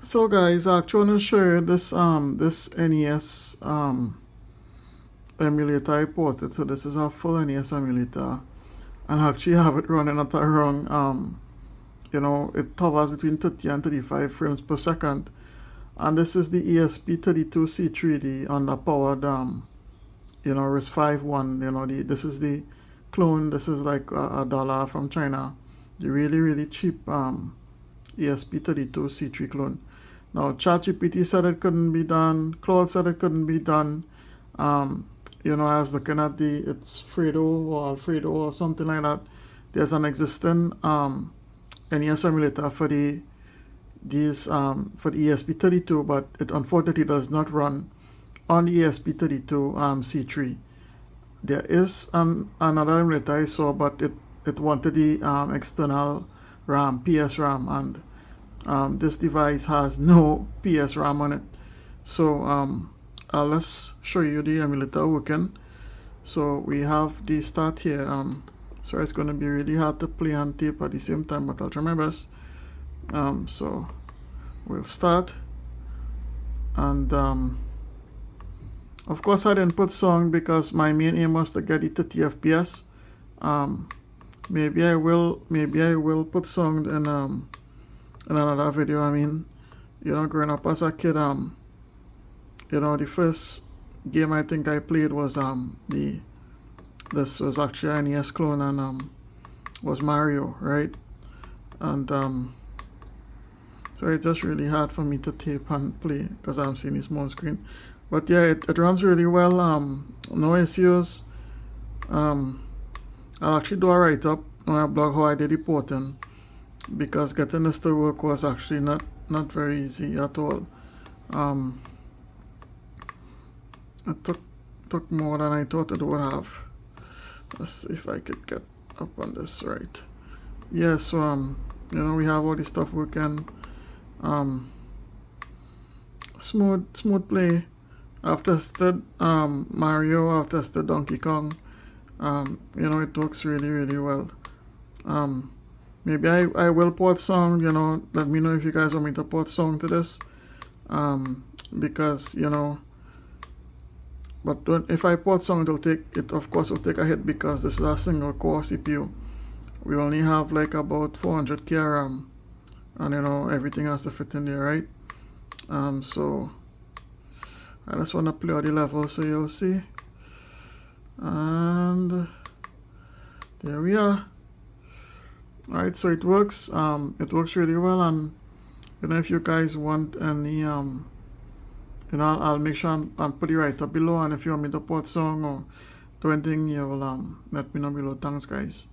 So guys, I actually want to show you this this NES emulator I ported. So this is a full NES emulator, and I actually have it running at around it hovers between 30 and 35 frames per second. And this is the ESP32-C3, the underpowered RISC-V one. This is the clone. This is like a dollar from China, the really cheap ESP32-C3 clone. Now ChatGPT said it couldn't be done. Claude said it couldn't be done. I was looking at it's Fredo or Alfredo or something like that. There's an existing NES emulator for the ESP32, but it unfortunately does not run on the ESP32 C3. There is another emulator I saw, but it wanted the external RAM, PS RAM, and this device has no PS RAM on it. So let's show you the emulator working. So we have the start here. So it's going to be really hard to play and tape at the same time, but I'll try my best. So we'll start, and of course I didn't put song because my main aim was to get it to 30 FPS. Maybe I will put song in another video. I mean, growing up as a kid, the first game I think I played was this was actually an NES clone, and was Mario, right? And so it's just really hard for me to tape and play because I'm seeing a small screen. But yeah, it runs really well. No issues. I'll actually do a write-up on my blog how I did the porting, because getting this to work was actually not very easy at all. It took more than I thought it would have. Let's see if I could get up on this right. Yeah, so we have all this stuff working. Smooth play. I've tested Mario, I've tested Donkey Kong. It works really well. Maybe I will port song. Let me know if you guys want me to port song to this, because but if I port song, of course will take a hit, because this is a single core CPU. We only have like about 400K RAM, and everything has to fit in there, right? So I just want to play all the levels so you'll see. And there we are. Alright, so it works. It works really well, and if you guys want any I'll make sure I'm put it right up below, and if you want me to port song or do anything, you will let me know below. Thanks guys.